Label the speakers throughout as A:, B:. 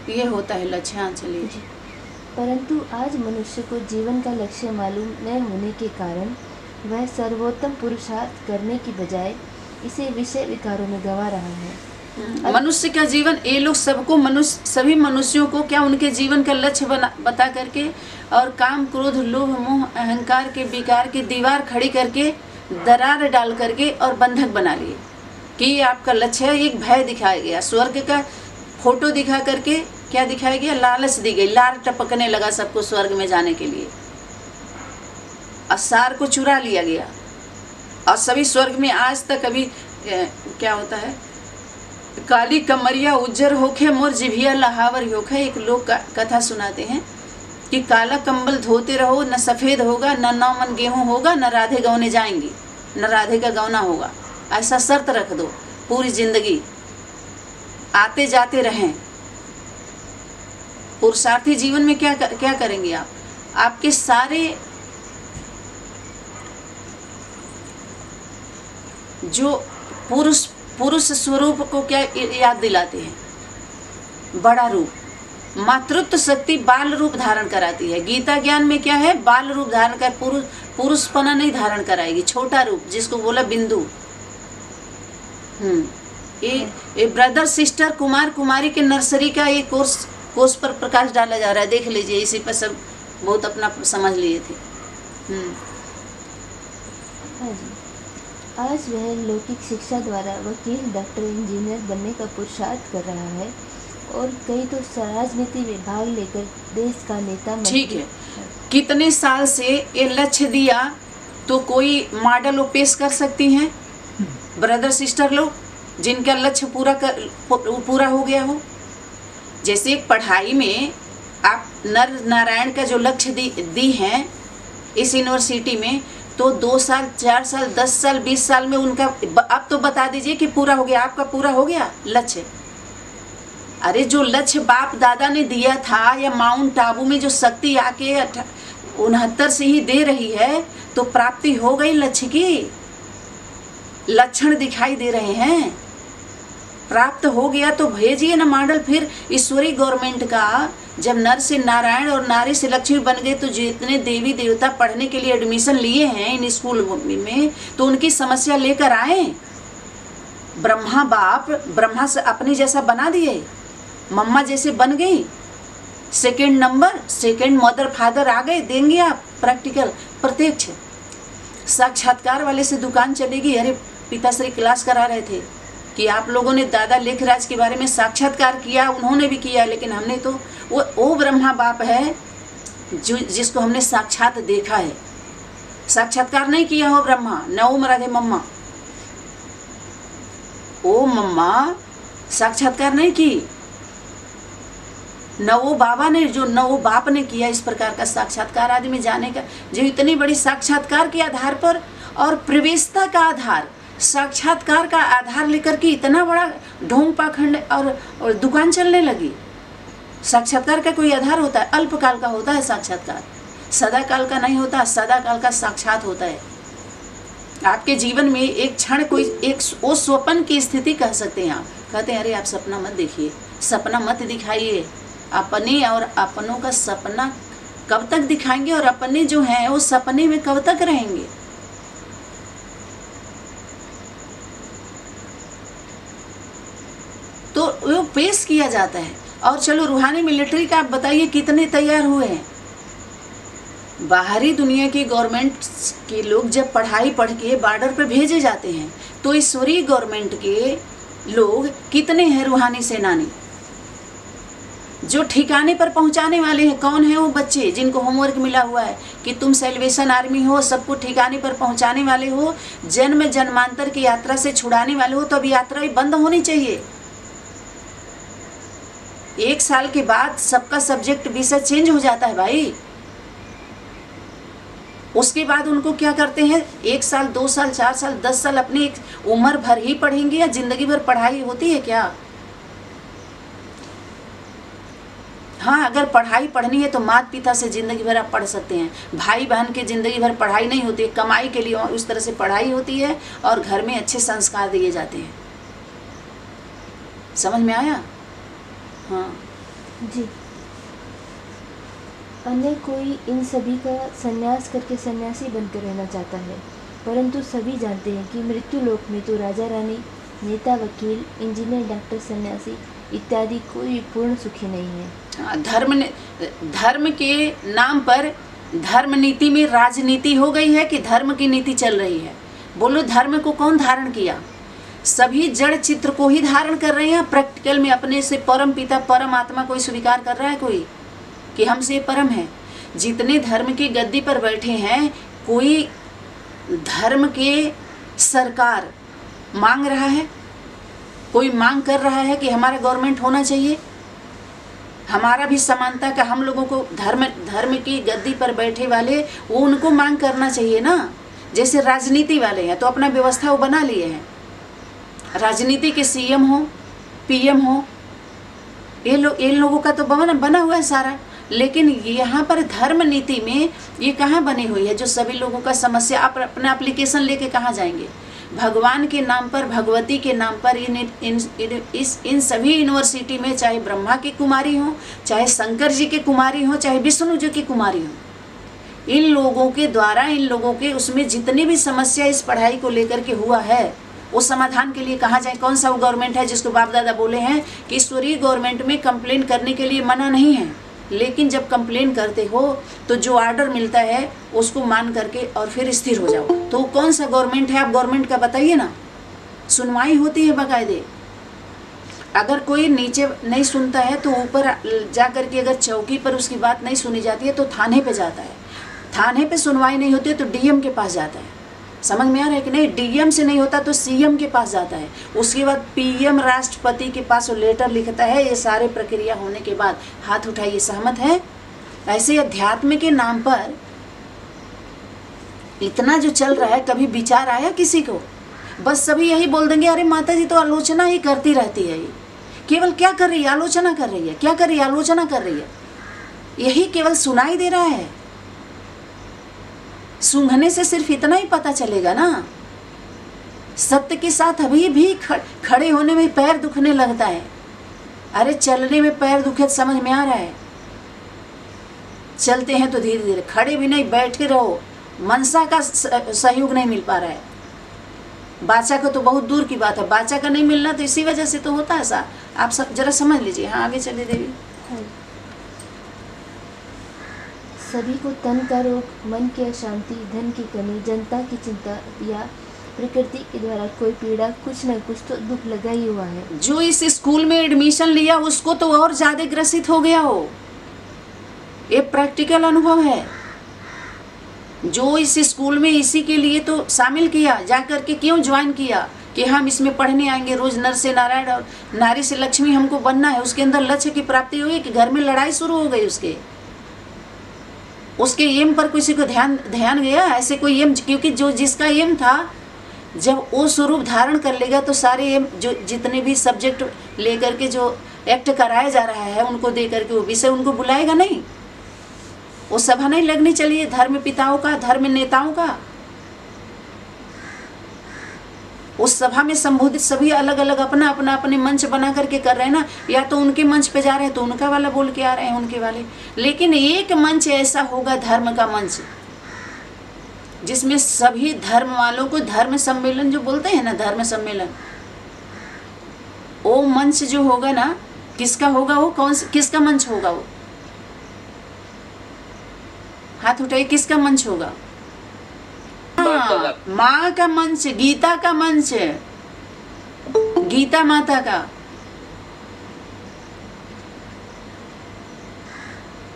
A: ये होता है लक्ष्य। हाँ चलिए।
B: जी। परंतु आज मनुष्य को जीवन का लक्ष्य मालूम न होने के कारण वह सर्वोत्तम पुरुषार्थ करने की बजाय इसे विषय विकारों में गंवा रहा है।
A: मनुष्य का जीवन, ये लोग सबको सभी मनुष्यों को क्या उनके जीवन का लक्ष्य बता करके और काम क्रोध लोभ मोह अहंकार के विकार की दीवार खड़ी करके दरार डाल करके और बंधक बना लिए कि ये आपका लक्ष्य है। एक भय दिखाया गया, स्वर्ग का फोटो दिखा करके क्या दिखाया गया, लालच दी गई, लार टपकने लगा सबको स्वर्ग में जाने के लिए। असार को चुरा लिया गया और सभी स्वर्ग में आज तक अभी क्या होता है, काली कमरिया उज्जर होखे मोर जिभिया लहावर होखे। एक लोग कथा सुनाते हैं कि काला कंबल धोते रहो, न सफ़ेद होगा, न 9 मन गेहूँ होगा, न राधे गौने जाएंगी, न राधे का गौना होगा। ऐसा शर्त रख दो, पूरी जिंदगी आते जाते रहें। पुरुषार्थी जीवन में क्या करेंगे आप? आपके सारे जो पुरुष स्वरूप को क्या याद दिलाते हैं? बड़ा रूप, मातृत्व शक्ति बाल रूप धारण कराती है। गीता ज्ञान में क्या है? बाल रूप धारण कर, पुरुषपना नहीं धारण कराएगी, छोटा रूप जिसको बोला बिंदु। ये ब्रदर सिस्टर कुमार कुमारी के नर्सरी का ये कोर्स पर प्रकाश डाला जा रहा है, देख लीजिए। इसी पर सब बहुत अपना समझ लिए थे।
B: हाँ जी। आज वह लौकिक शिक्षा द्वारा वकील डॉक्टर इंजीनियर बनने का पुरुषार्थ कर रहा है और कई तो राजनीति में भाग लेकर देश का नेता।
A: ठीक है, कितने साल से ये लक्ष्य दिया तो कोई मॉडल वो पेश कर सकती हैं ब्रदर सिस्टर लोग जिनका लक्ष्य पूरा हो गया हो। जैसे एक पढ़ाई में आप नर नारायण का जो लक्ष्य दी हैं इस यूनिवर्सिटी में, तो 2 साल 4 साल 10 साल 20 साल में उनका अब तो बता दीजिए कि पूरा हो गया। आपका पूरा हो गया लक्ष्य? अरे जो लक्ष्य बाप दादा ने दिया था, या माउंट आबू में जो शक्ति आके 69 से ही दे रही है, तो प्राप्ति हो गई लक्ष्य की। लक्षण दिखाई दे रहे हैं, प्राप्त हो गया तो भेजिए ना मॉडल। फिर ईश्वरी गवर्नमेंट का जब नर से नारायण और नारी से लक्ष्मी बन गए, तो जितने देवी देवता पढ़ने के लिए एडमिशन लिए हैं इन स्कूल में, तो उनकी समस्या लेकर आए। ब्रह्मा बाप ब्रह्मा से अपने जैसा बना दिए, मम्मा जैसे बन गई, second number, second mother father आ गए। देंगे आप प्रैक्टिकल प्रत्यक्ष। साक्षात्कार वाले से दुकान चलेगी। अरे पिताश्री क्लास करा रहे थे कि आप लोगों ने दादा लेखराज के बारे में साक्षात्कार किया, उन्होंने भी किया, लेकिन हमने तो वो ब्रह्मा बाप है जिसको हमने साक्षात देखा है। साक्षात्कार नहीं किया हो ब्रह्मा, न वो मराठे मम्मा, ओ मम्मा साक्षात्कार नहीं की, न वो बाबा ने न वो बाप ने किया इस प्रकार का साक्षात्कार आदमी जाने का। जो इतनी बड़ी साक्षात्कार के आधार पर और प्रवेशता का आधार, साक्षात्कार का आधार लेकर के इतना बड़ा ढोंग पाखंड और दुकान चलने लगी। साक्षात्कार का कोई आधार होता है? अल्पकाल का होता है साक्षात्कार, सदा काल का नहीं होता। सदा काल का साक्षात होता है। आपके जीवन में एक क्षण कोई एक वो स्वप्न की स्थिति कह सकते हैं आप। कहते हैं अरे आप सपना मत देखिए, सपना मत दिखाइए। अपने और अपनों का सपना कब तक दिखाएंगे, और अपने जो हैं वो सपने में कब तक रहेंगे? तो वो पेश किया जाता है। और चलो रूहानी मिलिट्री का आप बताइए कितने तैयार हुए हैं। बाहरी दुनिया की गवर्नमेंट के लोग जब पढ़ाई पढ़ के बॉर्डर पे भेजे जाते हैं, तो ईश्वरीय गवर्नमेंट के लोग कितने हैं रूहानी सेनानी जो ठिकाने पर पहुंचाने वाले हैं? कौन है वो बच्चे जिनको होमवर्क मिला हुआ है कि तुम सेल्वेशन आर्मी हो, सबको ठिकाने पर पहुंचाने वाले हो, जन्म जन्मांतर की यात्रा से छुड़ाने वाले हो? तो अब यात्रा ही बंद होनी चाहिए। 1 साल के बाद सबका सब्जेक्ट विषय चेंज हो जाता है भाई। उसके बाद उनको क्या करते हैं? 1 साल 2 साल 4 साल 10 साल अपनी एक उम्र भर ही पढ़ेंगे, या जिंदगी भर पढ़ाई होती है क्या? हाँ, अगर पढ़ाई पढ़नी है तो माता पिता से जिंदगी भर आप पढ़ सकते हैं। भाई बहन के जिंदगी भर पढ़ाई नहीं होती है, कमाई के लिए उस तरह से पढ़ाई होती है और घर में अच्छे संस्कार दिए जाते हैं। समझ में आया? हाँ,
B: जी। अन्य कोई इन सभी का संन्यास करके सन्यासी बनकर रहना चाहता है, परंतु सभी जानते हैं कि मृत्यु लोक में तो राजा रानी, नेता, वकील, इंजीनियर, डॉक्टर, सन्यासी इत्यादि कोई भी पूर्ण सुखी नहीं है।
A: धर्म के नाम पर धर्म नीति में राजनीति हो गई है कि धर्म की नीति चल रही है? बोलो, धर्म को कौन धारण किया? सभी जड़ चित्र को ही धारण कर रहे हैं। प्रैक्टिकल में अपने से परम पिता परम आत्मा को स्वीकार कर रहा है कोई कि हमसे परम है? जितने धर्म की गद्दी पर बैठे हैं, कोई धर्म के सरकार मांग रहा है? कोई मांग कर रहा है कि हमारा गवर्नमेंट होना चाहिए, हमारा भी समानता का? हम लोगों को धर्म की गद्दी पर बैठे वाले वो उनको मांग करना चाहिए ना। जैसे राजनीति वाले हैं तो अपना व्यवस्था वो बना लिए हैं, राजनीति के सीएम हो, पीएम हो, ये लोगों का तो बना हुआ है सारा। लेकिन यहाँ पर धर्म नीति में ये कहाँ बनी हुई है जो सभी लोगों का समस्या? आप अपना एप्लीकेशन लेके कहाँ जाएंगे? भगवान के नाम पर, भगवती के नाम पर इन सभी यूनिवर्सिटी में, चाहे ब्रह्मा की कुमारी हो, चाहे शंकर जी के कुमारी हो, चाहे विष्णु जी की कुमारी हो, इन लोगों के द्वारा, इन लोगों के उसमें जितनी भी समस्या इस पढ़ाई को लेकर के हुआ है, वो समाधान के लिए कहाँ जाए? कौन सा वो गवर्नमेंट है जिसको बाप दादा बोले हैं कि ईश्वरीय गवर्नमेंट में कंप्लेन करने के लिए मना नहीं है, लेकिन जब कंप्लेन करते हो तो जो ऑर्डर मिलता है उसको मान करके और फिर स्थिर हो जाओ। तो कौन सा गवर्नमेंट है? आप गवर्नमेंट का बताइए ना। सुनवाई होती है बाकायदे। अगर कोई नीचे नहीं सुनता है तो ऊपर जा करके अगर चौकी पर उसकी बात नहीं सुनी जाती है तो थाने पे जाता है। थाने पे सुनवाई नहीं होती है तो डीएम के पास जाता है। समझ में आ रहा है कि नहीं? डीएम से नहीं होता तो सीएम के पास जाता है, उसके बाद पीएम राष्ट्रपति के पास वो लेटर लिखता है। ये सारे प्रक्रिया होने के बाद हाथ उठाइए, सहमत है? ऐसे अध्यात्म के नाम पर इतना जो चल रहा है, कभी विचार आया किसी को? बस सभी यही बोल देंगे, अरे माता जी तो आलोचना ही करती रहती है। ये केवल क्या कर रही है? आलोचना कर रही है। क्या कर रही है? आलोचना कर रही है। यही केवल सुनाई दे रहा है। सूंघने से सिर्फ इतना ही पता चलेगा ना। सत्य के साथ अभी भी खड़े होने में पैर दुखने लगता है। अरे चलने में पैर दुखे, समझ में आ रहा है? चलते हैं तो धीरे धीरे, खड़े भी नहीं, बैठे रहो। मनसा का सहयोग नहीं मिल पा रहा है, बाचा का तो बहुत दूर की बात है। बाचा का नहीं मिलना तो इसी वजह से तो होता है ऐसा। आप सब जरा समझ लीजिए। हाँ, आगे चलिए देवी।
B: सभी को तन का रोग, मन की अशांति, धन की कमी, जनता की चिंता या प्रकृति के द्वारा कोई पीड़ा, कुछ न कुछ तो दुख लगा ही हुआ है।
A: जो इस स्कूल में एडमिशन लिया उसको तो और ज्यादा ग्रसित हो गया हो। ये प्रैक्टिकल अनुभव है। जो इस स्कूल में इसी के लिए तो शामिल किया, जा करके क्यों ज्वाइन किया कि हम इसमें पढ़ने आएंगे, रोज नर से नारायण और नारी से लक्ष्मी हमको बनना है। उसके अंदर लक्ष्य की प्राप्ति हुई कि घर में लड़ाई शुरू हो गई। उसके एम पर किसी को ध्यान गया? ऐसे कोई एम, क्योंकि जो जिसका एम था, जब वो स्वरूप धारण कर लेगा तो सारे एम, जो जितने भी सब्जेक्ट लेकर के जो एक्ट कराया जा रहा है उनको दे करके वो विषय उनको बुलाएगा नहीं। वो सभा नहीं लगनी चाहिए धर्म पिताओं का, धर्म नेताओं का। उस सभा में संबोधित सभी अलग अलग अपना अपना अपने मंच बना करके कर रहे हैं ना। या तो उनके मंच पे जा रहे हैं तो उनका वाला बोल के आ रहे हैं, उनके वाले। लेकिन एक मंच ऐसा होगा, धर्म का मंच, जिसमें सभी धर्म वालों को धर्म सम्मेलन जो बोलते हैं ना, धर्म सम्मेलन, वो मंच जो होगा ना, किसका होगा वो? किसका मंच होगा वो? हाथ उठाइए, किसका मंच होगा? माँ का मंच, गीता का मंच, गीता माता का।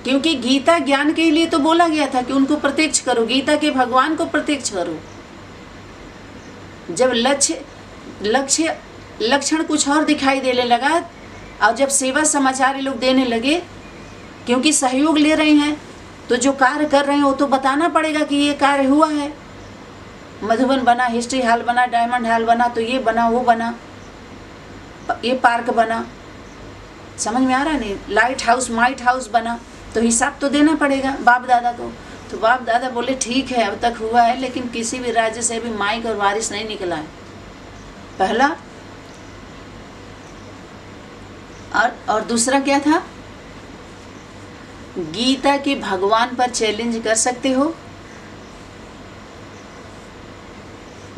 A: क्योंकि गीता ज्ञान के लिए तो बोला गया था कि उनको प्रत्यक्ष करो, गीता के भगवान को प्रत्यक्ष करो। जब लक्षण कुछ और दिखाई देने लगा और जब सेवा समाचार ये लोग देने लगे, क्योंकि सहयोग ले रहे हैं तो जो कार्य कर रहे हैं वो तो बताना पड़ेगा कि ये कार्य हुआ है। मधुबन बना, हिस्ट्री हॉल बना, डायमंड हॉल बना, तो ये बना, वो बना, ये पार्क बना। समझ में आ रहा है नहीं? लाइट हाउस, माइट हाउस बना, तो हिसाब तो देना पड़ेगा बाप दादा को। तो बाप दादा बोले ठीक है, अब तक हुआ है, लेकिन किसी भी राज्य से भी माइक और वारिस नहीं निकला है। पहला और दूसरा क्या था? गीता के भगवान पर चैलेंज कर सकते हो?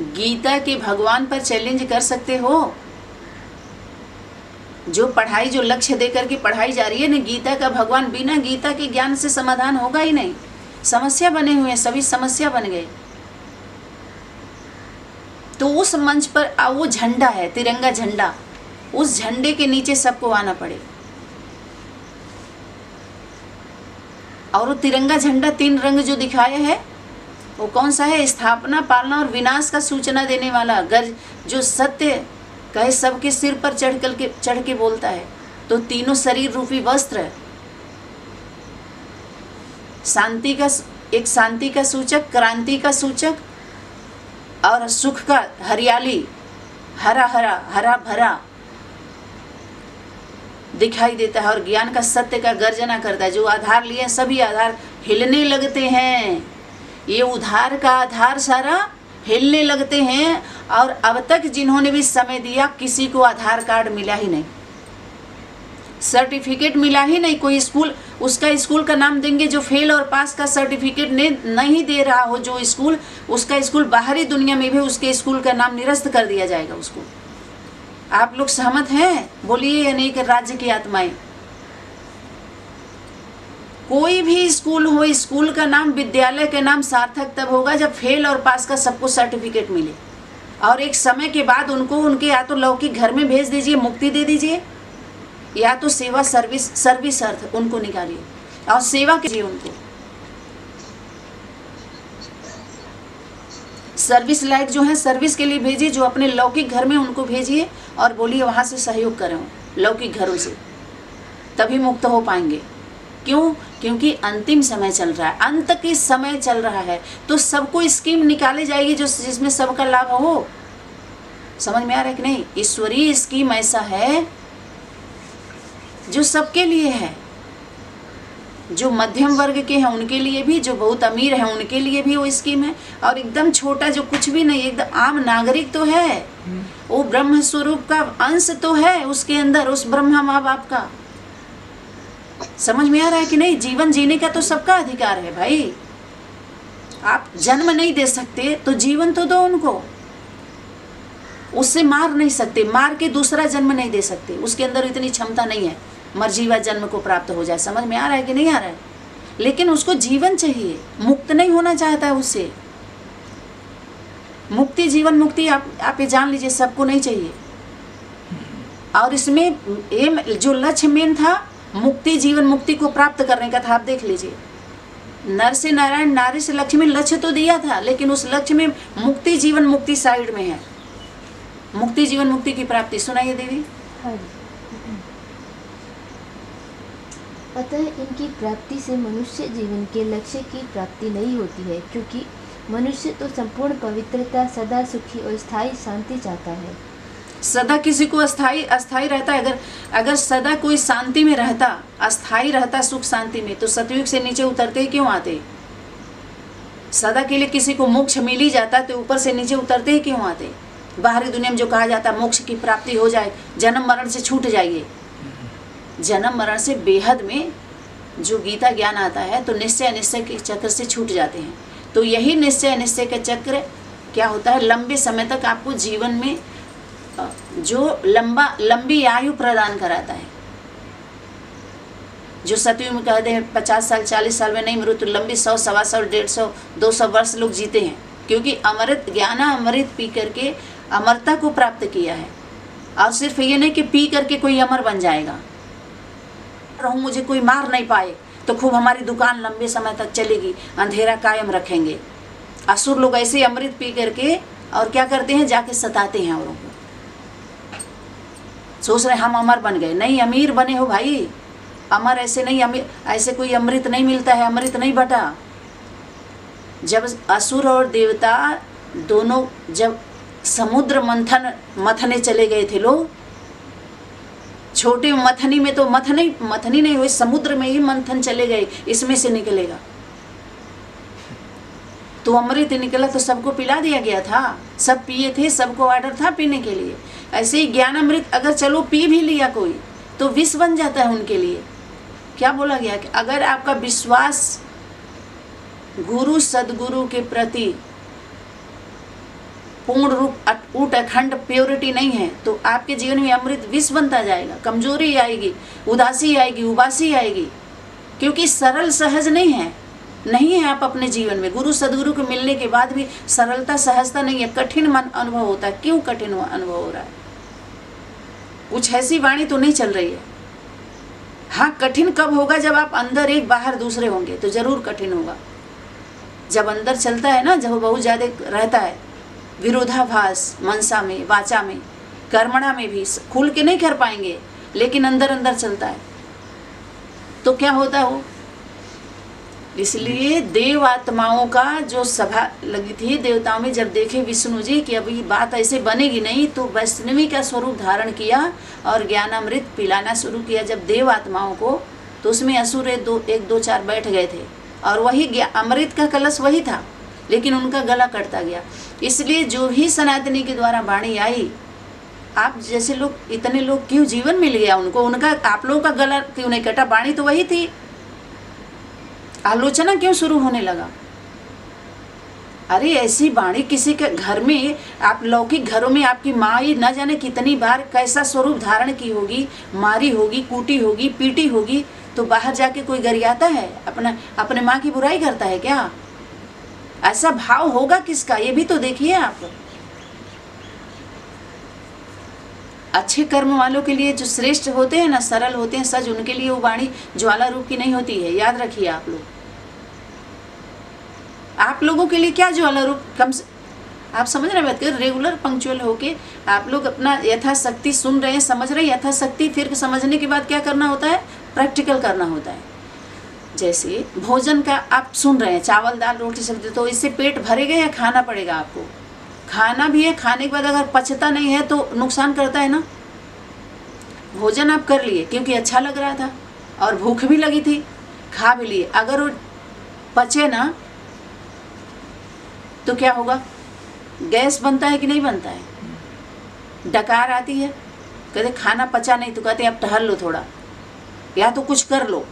A: गीता के भगवान पर चैलेंज कर सकते हो? जो पढ़ाई, जो लक्ष्य देकर के पढ़ाई जा रही है ना, गीता का भगवान, बिना गीता के ज्ञान से समाधान होगा ही नहीं। समस्या बने हुए हैं, सभी समस्या बन गए। तो उस मंच पर वो झंडा है, तिरंगा झंडा, उस झंडे के नीचे सबको आना पड़े। और वो तिरंगा झंडा 3 रंग जो दिखाया है वो कौन सा है? स्थापना, पालना और विनाश का सूचना देने वाला गर्ज, जो सत्य कहे सबके सिर पर चढ़ के बोलता है। तो तीनों शरीर रूपी वस्त्र, शांति का सूचक, क्रांति का सूचक, और सुख का, हरियाली, हरा भरा दिखाई देता है। और ज्ञान का, सत्य का गर्जना करता है। जो आधार लिए सभी आधार हिलने लगते हैं। ये उधार का आधार सारा हिलने लगते हैं। और अब तक जिन्होंने भी समय दिया, किसी को आधार कार्ड मिला ही नहीं, सर्टिफिकेट मिला ही नहीं। कोई स्कूल, उसका स्कूल का नाम देंगे जो फेल और पास का सर्टिफिकेट नहीं दे रहा हो जो स्कूल, उसका स्कूल बाहरी दुनिया में भी उसके स्कूल का नाम निरस्त कर दिया जाएगा उसको। आप लोग सहमत हैं? बोलिए अनेक राज्य की आत्माएं। कोई भी स्कूल हो, स्कूल का नाम, विद्यालय का नाम सार्थक तब होगा जब फेल और पास का सबको सर्टिफिकेट मिले। और एक समय के बाद उनको उनके या तो लौकिक घर में भेज दीजिए, मुक्ति दे दीजिए, या तो सेवा, सर्विस अर्थ उनको निकालिए और सेवा कीजिए उनको। सर्विस लाइट जो है सर्विस के लिए भेजिए, जो अपने लौकिक घर में उनको भेजिए और बोलिए वहाँ से सहयोग करें लौकिक घरों से, तभी मुक्त हो पाएंगे। क्यों? क्योंकि अंतिम समय चल रहा है, अंत की समय चल रहा है। तो सबको स्कीम निकाली जाएगी जो जिसमें सबका लाभ हो। समझ में आ रहा है कि नहीं? ईश्वरीय स्कीम ऐसा है जो सबके लिए है। जो मध्यम वर्ग के हैं उनके लिए भी, जो बहुत अमीर हैं उनके लिए भी वो स्कीम है। और एकदम छोटा जो कुछ भी नहीं, एकदम आम नागरिक तो है, वो ब्रह्म स्वरूप का अंश तो है उसके अंदर, उस ब्रह्मा माँ बाप का। समझ में आ रहा है कि नहीं? जीवन जीने का तो सबका अधिकार है भाई। आप जन्म नहीं दे सकते तो जीवन तो दो उनको, उससे मार नहीं सकते, मार के दूसरा जन्म नहीं दे सकते, उसके अंदर इतनी क्षमता नहीं है मर्जीवा जन्म को प्राप्त हो जाए। समझ में आ रहा है कि नहीं आ रहा है? लेकिन उसको जीवन चाहिए, मुक्त नहीं होना चाहता है उससे। मुक्ति, जीवन मुक्ति आप ये जान लीजिए, सबको नहीं चाहिए। और इसमें ये जो लक्ष्य मेन था मुक्ति, जीवन मुक्ति को प्राप्त करने का था, आप देख लीजिए। नर से नारायण, नारी से लक्ष्मी, लक्ष्य तो दिया था, लेकिन उस लक्ष्य में मुक्ति, जीवन मुक्ति साइड में है। मुक्ति, जीवन मुक्ति की प्राप्ति। सुनाइए देवी।
B: हाँ जी। अतः इनकी प्राप्ति से मनुष्य जीवन के लक्ष्य की प्राप्ति नहीं होती है, क्योंकि मनुष्य तो संपूर्ण पवित्रता, सदा सुखी और स्थायी शांति चाहता है।
A: सदा किसी को अस्थाई रहता है। अगर सदा कोई शांति में रहता, अस्थाई रहता सुख शांति में, तो सतयुग से नीचे उतरते ही क्यों आते? सदा के लिए किसी को मोक्ष मिल ही जाता तो ऊपर से नीचे उतरते ही क्यों आते? बाहरी दुनिया में जो कहा जाता मोक्ष की प्राप्ति हो जाए, जन्म मरण से छूट जाइए। जन्म मरण से बेहद में जो गीता ज्ञान आता है तो निश्चय अनिश्चय के चक्र से छूट जाते हैं। तो यही निश्चय अनिश्चय का चक्र क्या होता है? लंबे समय तक आपको जीवन में जो लंबी आयु प्रदान कराता है। जो सतयुग में कहते हैं 50 साल 40 साल में नहीं मरो, तो लंबी 100, 125, 150, 200 वर्ष लोग जीते हैं, क्योंकि अमृत पी करके अमरता को प्राप्त किया है। और सिर्फ ये नहीं कि पी करके कोई अमर बन जाएगा, रहूं मुझे कोई मार नहीं पाए तो खूब हमारी दुकान लंबे समय तक चलेगी, अंधेरा कायम रखेंगे। असुर लोग ऐसे अमृत पी करके और क्या करते हैं, जाके सताते हैं औरों को। सोच रहे हम अमर बन गए। नहीं, अमीर बने हो भाई, अमर ऐसे नहीं, अमीर ऐसे कोई अमृत नहीं मिलता है, अमृत नहीं बटा। जब असुर और देवता दोनों जब समुद्र मथने चले गए थे लोग, छोटे मथनी में तो मथनी नहीं हुई, समुद्र में ही मंथन चले गए, इसमें से निकलेगा तो अमृत निकला, तो सबको पिला दिया गया था, सब पिए थे, सबको ऑर्डर था पीने के लिए। ऐसे ही ज्ञान अमृत अगर चलो पी भी लिया कोई तो विष बन जाता है उनके लिए, क्या बोला गया कि अगर आपका विश्वास गुरु सदगुरु के प्रति पूर्ण रूप अटूट अखंड प्योरिटी नहीं है तो आपके जीवन में अमृत विष बनता जाएगा, कमजोरी आएगी, उदासी आएगी, उबासी आएगी, क्योंकि सरल सहज नहीं है आप अपने जीवन में। गुरु सदगुरु के मिलने के बाद भी सरलता सहजता नहीं है, कठिन मन अनुभव होता है। क्यों कठिन अनुभव हो रहा है? कुछ ऐसी वाणी तो नहीं चल रही है। हाँ, कठिन कब होगा? जब आप अंदर एक बाहर दूसरे होंगे तो जरूर कठिन होगा। जब अंदर चलता है ना, जब बहुत ज्यादा रहता है विरोधाभास, मनसा में, वाचा में, कर्मणा में भी खुल के नहीं कर पाएंगे, लेकिन अंदर अंदर चलता है तो क्या होता हो। इसलिए देव आत्माओं का जो सभा लगी थी देवताओं में, जब देखे विष्णु जी कि अभी बात ऐसे बनेगी नहीं, तो वैष्णवी का स्वरूप धारण किया और ज्ञानामृत पिलाना शुरू किया जब देव आत्माओं को। तो उसमें असुर 1 2 4 बैठ गए थे और वही अमृत का कलश वही था, लेकिन उनका गला कटता गया। इसलिए जो भी सनातनी के द्वारा वाणी आई, आप जैसे लोग, इतने लोग क्यों जीवन मिल गया उनको, उनका आप लोगों का गला क्यों नहीं कटा? वाणी तो वही थी, आलोचना क्यों शुरू होने लगा? अरे ऐसी वाणी किसी के घर में, आप लौकिक घरों में आपकी माँ ही न जाने कितनी बार कैसा स्वरूप धारण की होगी, मारी होगी, कूटी होगी, पीटी होगी, तो बाहर जाके कोई गरियाता है? अपने माँ की बुराई करता है क्या? ऐसा भाव होगा किसका? ये भी तो देखिए आप। अच्छे कर्म वालों के लिए जो श्रेष्ठ होते हैं ना, सरल होते हैं सज, उनके लिए वो वाणी ज्वाला रूप की नहीं होती है। याद रखिए आप लोग। आप लोगों के लिए क्या ज्वाला रूप? कम से आप समझ रहे हैं, रेगुलर पंक्चुअल होके आप लोग अपना यथाशक्ति सुन रहे हैं, समझ रहे हैं यथाशक्ति। फिर समझने के बाद क्या करना होता है? प्रैक्टिकल करना होता है। जैसे भोजन का आप सुन रहे हैं, चावल दाल रोटी सब्जी, तो इससे पेट भरेगा या खाना पड़ेगा आपको? खाना भी है, खाने के बाद अगर पचता नहीं है तो नुकसान करता है ना। भोजन आप कर लिए क्योंकि अच्छा लग रहा था और भूख भी लगी थी, खा भी लिए, अगर वो पचे ना तो क्या होगा? गैस बनता है कि नहीं बनता है? डकार आती है, कहते खाना पचा नहीं, तो कहते अब टहल लो थोड़ा या तो कुछ कर लो।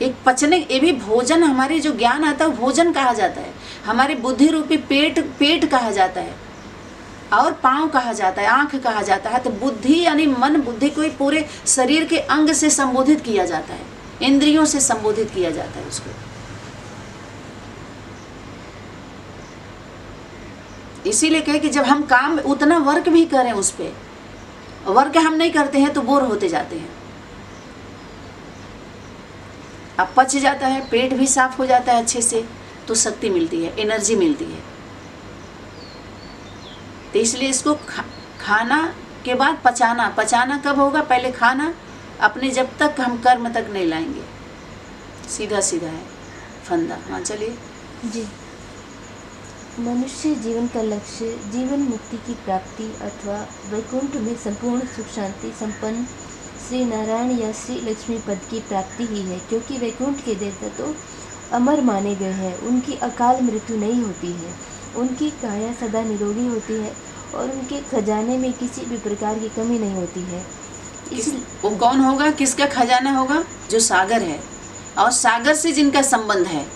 A: एक पचने, ये भी भोजन, हमारे जो ज्ञान आता है भोजन कहा जाता है। हमारे बुद्धि रूपी पेट कहा जाता है, और पाँव कहा जाता है, आँख कहा जाता है। तो बुद्धि यानी मन, बुद्धि को पूरे शरीर के अंग से संबोधित किया जाता है, इंद्रियों से संबोधित किया जाता है उसको। इसीलिए कहे कि जब हम काम उतना वर्क भी करें, उस पे वर्क हम नहीं करते हैं तो बोर होते जाते हैं। अब पच जाता है, पेट भी साफ हो जाता है अच्छे से, तो शक्ति मिलती है, एनर्जी मिलती है। तो इसलिए इसको खाना के बाद पचाना कब होगा? पहले खाना, अपने जब तक हम कर्म तक नहीं लाएंगे। सीधा सीधा है फंदा। हाँ चलिए
B: जी। मनुष्य जीवन का लक्ष्य जीवन मुक्ति की प्राप्ति अथवा वैकुंठ में संपूर्ण सुख शांति संपन्न श्री नारायण या श्री लक्ष्मी पद की प्राप्ति ही है, क्योंकि वैकुंठ के देवता तो अमर माने गए हैं। उनकी अकाल मृत्यु नहीं होती है, उनकी काया सदा निरोगी होती है और उनके खजाने में किसी भी प्रकार की कमी नहीं होती है।
A: वो कौन होगा? किसका खजाना होगा? जो सागर है, और सागर से जिनका संबंध है।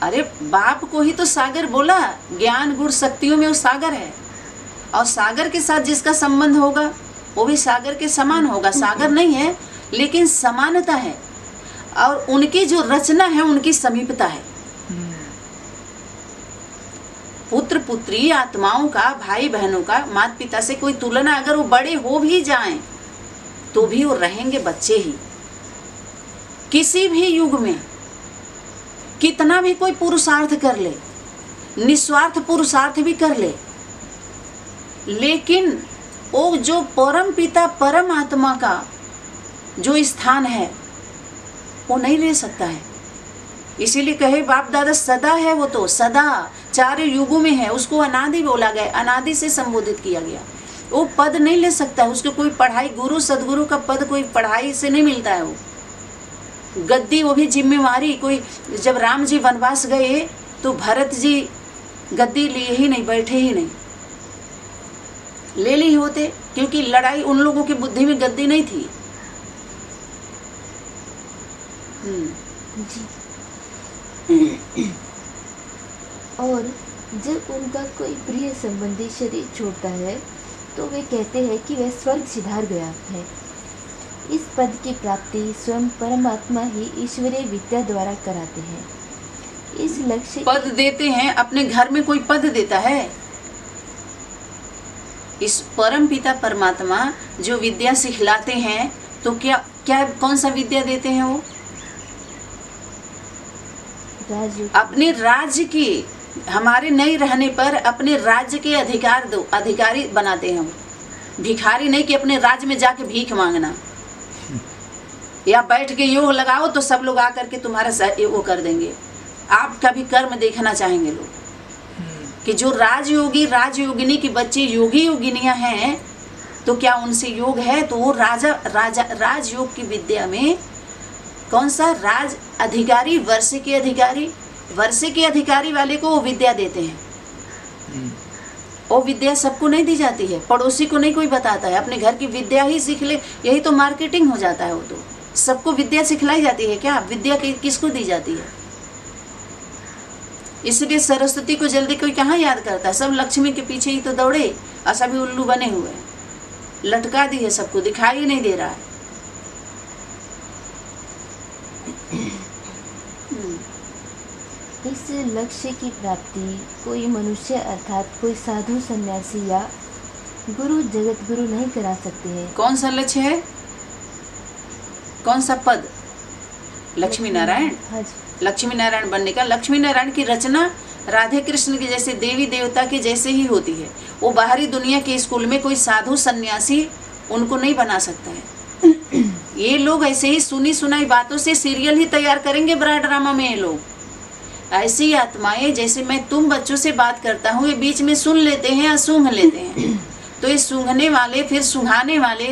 A: अरे बाप को ही तो सागर बोला, ज्ञान गुण शक्तियों में वो सागर है, और सागर के साथ जिसका संबंध होगा वो भी सागर के समान होगा। सागर नहीं है लेकिन समानता है, और उनकी जो रचना है उनकी समीपता है। पुत्र पुत्री आत्माओं का, भाई बहनों का, माता पिता से कोई तुलना, अगर वो बड़े हो भी जाएं तो भी वो रहेंगे बच्चे ही। किसी भी युग में कितना भी कोई पुरुषार्थ कर ले, निस्वार्थ पुरुषार्थ भी कर ले, लेकिन वो जो परम पिता परम आत्मा का जो स्थान है वो नहीं ले सकता है। इसीलिए कहे बाप दादा सदा है, वो तो सदा चार युगों में है, उसको अनादि बोला गया, अनादि से संबोधित किया गया। वो पद नहीं ले सकता, उसको कोई पढ़ाई, गुरु सदगुरु का पद कोई पढ़ाई से नहीं मिलता है। वो गद्दी, वो भी जिम्मेवारी कोई, जब राम जी वनवास गए तो भरत जी गद्दी लिए ही नहीं, बैठे ही नहीं, ले ली होते, क्योंकि लड़ाई उन लोगों की बुद्धि में गद्दी नहीं थी।
B: जी। और जब उनका कोई प्रिय संबंधी शरीर छोड़ता है तो वे कहते हैं कि वह स्वर्ग सिधार गया है। इस पद की प्राप्ति स्वयं परमात्मा ही ईश्वरीय विद्या द्वारा कराते हैं। इस लक्ष्य
A: पद देते हैं, अपने घर में कोई पद देता है? इस परम पिता परमात्मा जो विद्या सिखलाते हैं, तो क्या क्या कौन सा विद्या देते हैं वो?
B: राजयोग।
A: अपने राज्य की, हमारे नहीं रहने पर अपने राज्य के अधिकार दो, अधिकारी बनाते हैं वो। भिखारी नहीं कि अपने राज्य में जाके भीख मांगना, या बैठ के योग लगाओ तो सब लोग आकर के तुम्हारा वो कर देंगे। आपका भी कर्म देखना चाहेंगे लोग कि जो राजयोगी राजयोगिनी की बच्चे योगी योगिनियां हैं, तो क्या उनसे योग है? तो वो राजयोग की विद्या में कौन सा राज अधिकारी, वर्षे के अधिकारी वाले को वो विद्या देते हैं। वो विद्या सबको नहीं दी जाती है, पड़ोसी को नहीं कोई बताता है, अपने घर की विद्या ही सीख ले, यही तो मार्केटिंग हो जाता है। वो तो सबको विद्या सिखलाई जाती है क्या? विद्या किसको दी जाती है? इसलिए सरस्वती को जल्दी कोई कहाँ याद करता है, सब लक्ष्मी के पीछे ही तो दौड़े और सभी उल्लू बने हुए हैं, लटका दी है, सबको दिखाई नहीं दे रहा है।
B: इस लक्ष्य की प्राप्ति कोई मनुष्य अर्थात कोई साधु सन्यासी या गुरु जगत गुरु नहीं करा सकते हैं।
A: कौन सा लक्ष्य है? कौन सा पद? लक्ष्मी नारायण।
B: हाँ जी।
A: लक्ष्मी नारायण बनने का। लक्ष्मी नारायण की रचना राधे कृष्ण के जैसे देवी देवता के जैसे ही होती है। वो बाहरी दुनिया के स्कूल में कोई साधु सन्यासी उनको नहीं बना सकता है। ये लोग ऐसे ही सुनी सुनाई बातों से सीरियल ही तैयार करेंगे बड़ा ड्रामा में। ये लोग ऐसी आत्माएं, जैसे मैं तुम बच्चों से बात करता हूँ, ये बीच में सुन लेते हैं या सूंघ लेते हैं। तो ये सूंघने वाले, फिर सुंघाने वाले,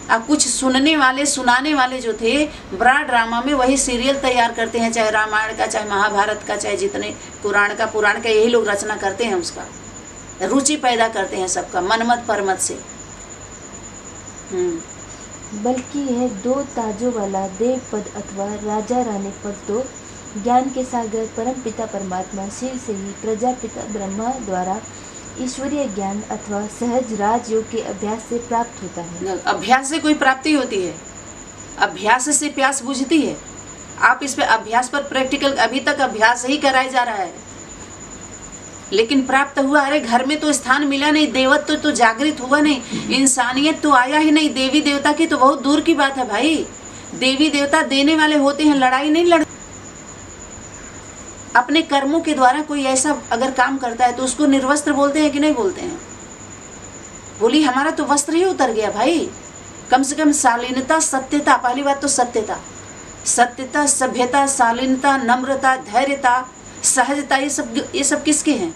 A: अब कुछ सुनने वाले, सुनाने वाले जो थे बड़ा ड्रामा में, वही सीरियल तैयार करते हैं, चाहे रामायण का, चाहे महाभारत का, चाहे जितने पुराण का, यही लोग रचना करते हैं। उसका रुचि पैदा करते हैं सबका, मनमत परमत से।
B: बल्कि यह दो ताजों वाला देव पद अथवा राजा रानी पद तो ज्ञान के सागर परम पिता परमात्मा शिव से ही प्रजापिता ब्रह्मा द्वारा ईश्वरीय ज्ञान अथवा सहज राजयोग के अभ्यास से प्राप्त होता है।
A: अभ्यास से कोई प्राप्ति होती है? अभ्यास से प्यास बुझती है? आप इस पे अभ्यास पर प्रैक्टिकल, अभी तक अभ्यास ही कराया जा रहा है, लेकिन प्राप्त हुआ? अरे घर में तो स्थान मिला नहीं, देवत्व तो जागृत हुआ नहीं, इंसानियत तो आया ही नहीं। देवी देवता की तो बहुत दूर की बात है भाई। देवी देवता देने वाले होते हैं, लड़ाई नहीं लड़। अपने कर्मों के द्वारा कोई ऐसा अगर काम करता है तो उसको निर्वस्त्र बोलते हैं कि नहीं बोलते हैं? बोली हमारा तो वस्त्र ही उतर गया भाई। कम से कम शालीनता, सत्यता, पहली बात तो सत्यता, सभ्यता, शालीनता, नम्रता, धैर्यता, सहजता, ये सब किसके हैं?